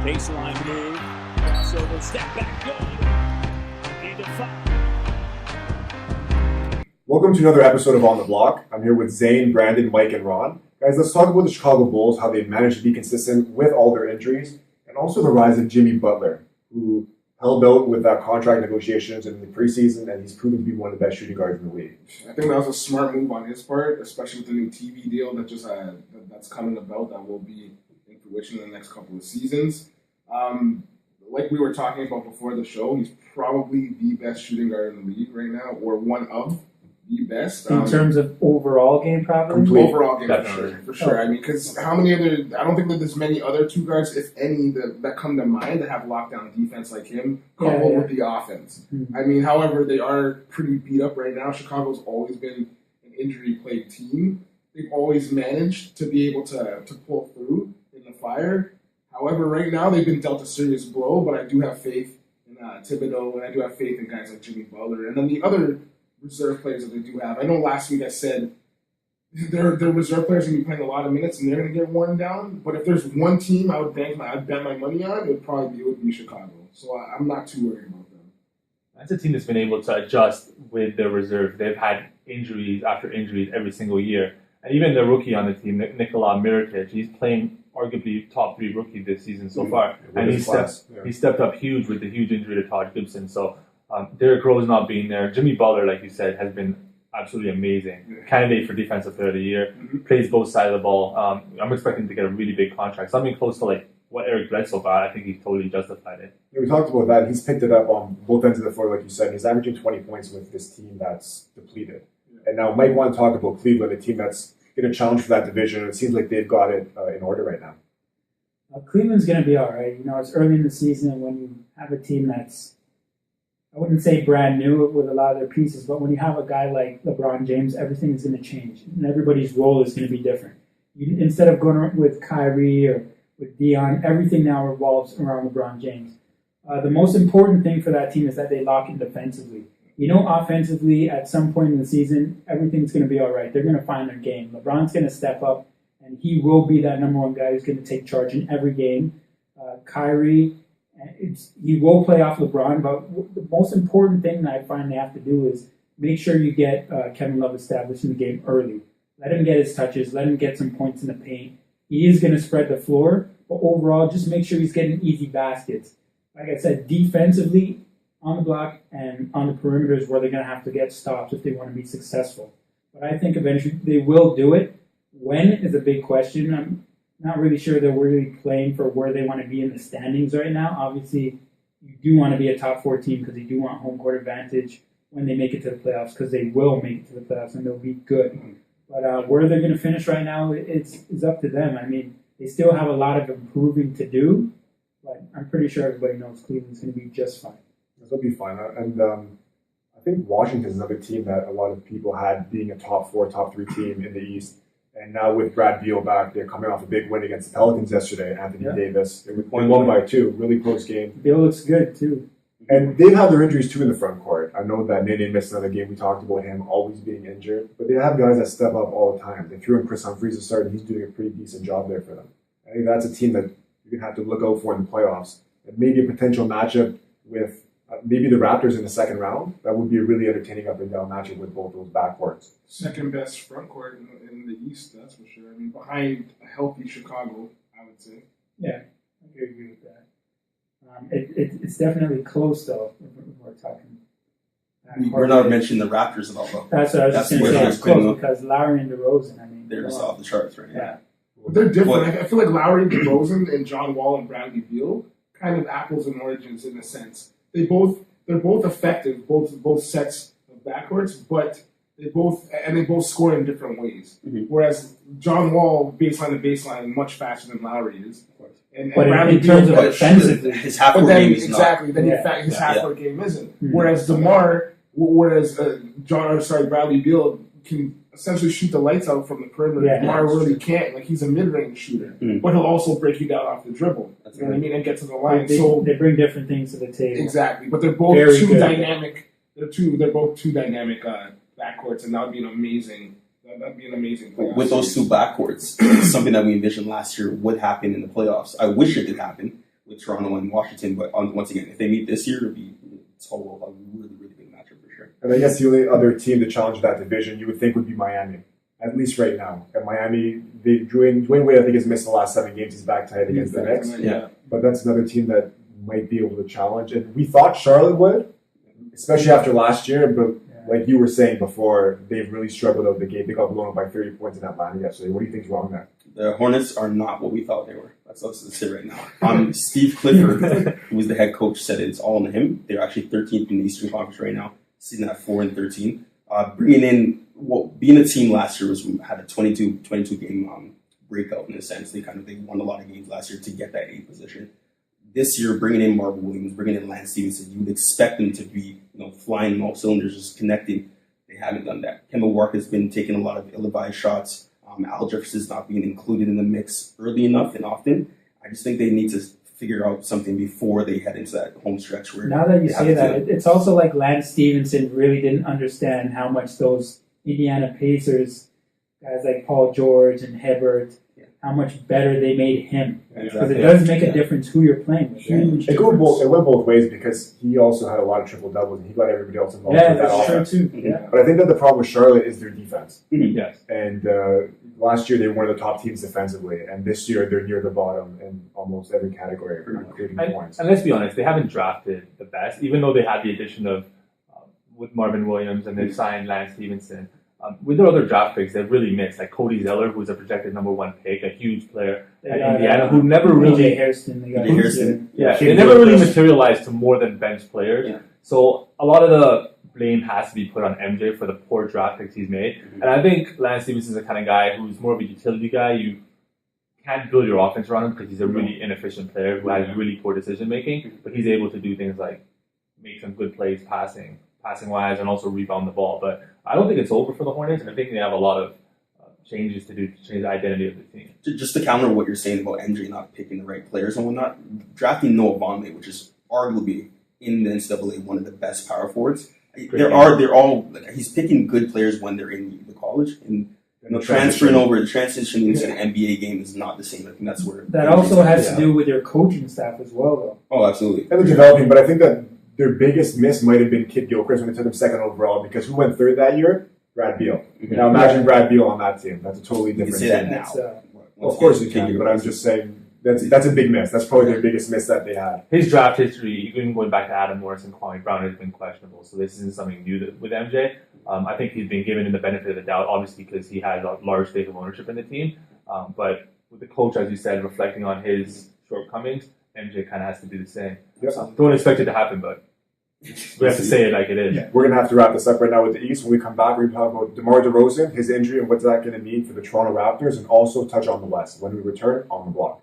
Baseline move. Crossover, step back, good. Gain of 5. Welcome to another episode of On the Block. I'm here with Zane, Brandon, Mike, and Ron. Guys, let's talk about the Chicago Bulls, how they managed to be consistent with all their injuries, and also the rise of Jimmy Butler, who held out with that contract negotiations in the preseason, and he's proven to be one of the best shooting guards in the league. I think that was a smart move on his part, especially with the new TV deal that's coming about that will be in fruition in the next couple of seasons. Like we were talking about before the show, he's probably the best shooting guard in the league right now, or one of the best. In terms of overall game probably? Overall game, for sure. I mean, because I don't think that there's many other two guards, if any, that come to mind that have lockdown defense like him, coupled with the offense. Mm-hmm. I mean, however, they are pretty beat up right now. Chicago's always been an injury-plagued team. They've always managed to be able to pull through in the fire. However, right now they've been dealt a serious blow, but I do have faith in Thibodeau, and I do have faith in guys like Jimmy Butler. And then the other reserve players that they do have. I know last week I said their reserve players are going to be playing a lot of minutes and they're going to get worn down. But if there's one team I'd bet my money on, it would be Chicago. So I'm not too worried about them. That's a team that's been able to adjust with their reserve. They've had injuries after injuries every single year. And even the rookie on the team, Nikola Mirotic, he's playing arguably top 3 rookie this season so far. And he stepped up huge with the huge injury to Todd Gibson. So Derrick Rose not being there. Jimmy Butler, like you said, has been absolutely amazing. Candidate for Defensive Player of the Year. Plays both sides of the ball. I'm expecting him to get a really big contract. Something close to like what Eric Bledsoe got. I think he's totally justified it. Yeah, we talked about that. He's picked it up on both ends of the floor, like you said. He's averaging 20 points with this team that's depleted. And now Mike want to talk about Cleveland, a team that's going to challenge for that division. It seems like they've got it in order right now. Cleveland's going to be all right. You know, it's early in the season when you have a team that's, I wouldn't say brand new with a lot of their pieces, but when you have a guy like LeBron James, everything is going to change. And everybody's role is going to be different. Instead of going with Kyrie or with Dion, everything now revolves around LeBron James. The most important thing for that team is that they lock in defensively. You know, offensively, at some point in the season, everything's going to be all right. They're going to find their game. LeBron's going to step up, and he will be that number one guy who's going to take charge in every game. Kyrie, he will play off LeBron, but the most important thing that I find they have to do is make sure you get Kevin Love established in the game early. Let him get his touches. Let him get some points in the paint. He is going to spread the floor, but overall, just make sure he's getting easy baskets. Like I said, defensively, on the block and on the perimeters where they're going to have to get stops if they want to be successful. But I think eventually they will do it. When is a big question. I'm not really sure they're really playing for where they want to be in the standings right now. Obviously, you do want to be a top 4 team because you do want home court advantage when they make it to the playoffs, because they will make it to the playoffs and they'll be good. But where they're going to finish right now, it's up to them. I mean, they still have a lot of improving to do, but I'm pretty sure everybody knows Cleveland's going to be just fine. They'll be fine. And I think Washington's another team that a lot of people had being a top 4, top 3 team in the East. And now with Brad Beal back, they're coming off a big win against the Pelicans yesterday. Anthony Davis. They won by 2. Really close game. Beal looks good, too. And they've had their injuries, too, in the front court. I know that Nene missed another game. We talked about him always being injured. But they have guys that step up all the time. They threw in Chris Humphries to start, and he's doing a pretty decent job there for them. I think that's a team that you're going to have to look out for in the playoffs. And maybe a potential matchup with maybe the Raptors in the second round. That would be a really entertaining up-and-down matchup with both those backcourts. Second best front court in the East, that's for sure. I mean, behind a healthy Chicago, I would say. Yeah, I agree with that. It's definitely close, though, if we're talking. We're not mentioning the Raptors at all, though. That's what I was just going to say. It's close because Lowry and DeRozan, I mean, they're just off the charts right now. Yeah. But they're different. I feel like Lowry, DeRozan, and John Wall and Bradley Beal, kind of apples and oranges in a sense. They're both effective, both sets of backcourts, but they both score in different ways. Mm-hmm. Whereas John Wall, baseline to baseline, much faster than Lowry is. And Bradley in terms of offensively, his half-court game is exactly. not. Then his half-court game isn't. Mm-hmm. Whereas Bradley Beal can essentially shoot the lights out from the perimeter. Yeah, DeMar really can't. Like, he's a mid-range shooter, but he'll also break you down off the dribble. You know what I mean? And get to the line. They bring different things to the table. Exactly, but they're both dynamic. They're both two dynamic backcourts, and that would be an amazing. That'd be an amazing playoff with those two backcourts. Something that we envisioned last year would happen in the playoffs. I wish it did happen. with Toronto and Washington. But once again, if they meet this year, it'll be a really, really big matchup for sure. And I guess the only other team to challenge that division you would think would be Miami, at least right now. And Miami, Dwayne Wade, I think, has missed the last 7 games. He's back tight against the Knicks. Yeah. But that's another team that might be able to challenge. And we thought Charlotte would, especially after last year. But like you were saying before, they've really struggled out the gate. They got blown up by 30 points in Atlanta yesterday. What do you think's wrong there? The Hornets are not what we thought they were. Let's say right now. Steve Clifford, who was the head coach, said it's all on him. They're actually 13th in the Eastern Conference right now, sitting at 4-13. Bringing in, being a team last year had a 22 game breakout in a sense. They won a lot of games last year to get that 8th position. This year, bringing in Marvin Williams, bringing in Lance Stevenson, you would expect them to be flying in all cylinders, just connecting. They haven't done that. Kemba Walker's been taking a lot of ill-advised shots. Al Jefferson's not being included in the mix early enough and often. I just think they need to figure out something before they head into that home stretch. Where now that you say that, it's also like Lance Stevenson really didn't understand how much those Indiana Pacers, guys like Paul George and Hibbert, how much better they made him. Because it does make a difference who you're playing with. Right? It went both ways because he also had a lot of triple doubles and he got everybody else involved. Yeah, with that that's offense. true too. Yeah. But I think that the problem with Charlotte is their defense. Yes. And last year they were one of the top teams defensively, and this year they're near the bottom in almost every category, including points. And let's be honest, they haven't drafted the best, even though they had the addition of with Marvin Williams and they've signed Lance Stevenson. With their other draft picks, they've really missed. Like Cody Zeller, who's a projected number 1 pick, a huge player at Indiana, who never really Hairston. they never really materialized to more than bench players. Yeah. So a lot of the blame has to be put on MJ for the poor draft picks he's made. And I think Lance Stevenson's the kind of guy who's more of a utility guy. You can't build your offense around him because he's a really inefficient player who has really poor decision making. But he's able to do things like make some good plays passing wise, and also rebound the ball. But I don't think it's over for the Hornets, and I think they have a lot of changes to do to change the identity of the team. Just to counter what you're saying about MJ not picking the right players and whatnot, drafting Noah Vonleh, which is arguably in the NCAA one of the best power forwards. They're all like, he's picking good players when they're in the college, and transferring over, the transition into an NBA game is not the same. I think that's where that also has to do with your coaching staff as well, though. Oh, absolutely. And they're developing, but I think that their biggest miss might have been Kid Gilchrist when they took him 2nd overall, because who went 3rd that year? Brad Beal. Now imagine Brad Beal on that team. That's a totally different You can team. say that now. Well, of course you can, but I'm just saying that's a big miss. That's probably their biggest miss that they had. His draft history, even going back to Adam Morris and Kwame Brown, has been questionable. So this isn't something new with MJ. I think he's been given the benefit of the doubt, obviously, because he has a large stake of ownership in the team. But with the coach, as you said, reflecting on his shortcomings, MJ kind of has to do the same. Yep. Don't expect it to happen, but we have to say it like it is. Yeah. We're going to have to wrap this up right now with the East. When we come back, we're going to talk about DeMar DeRozan, his injury, and what's that going to mean for the Toronto Raptors, and also touch on the West when we return on the block.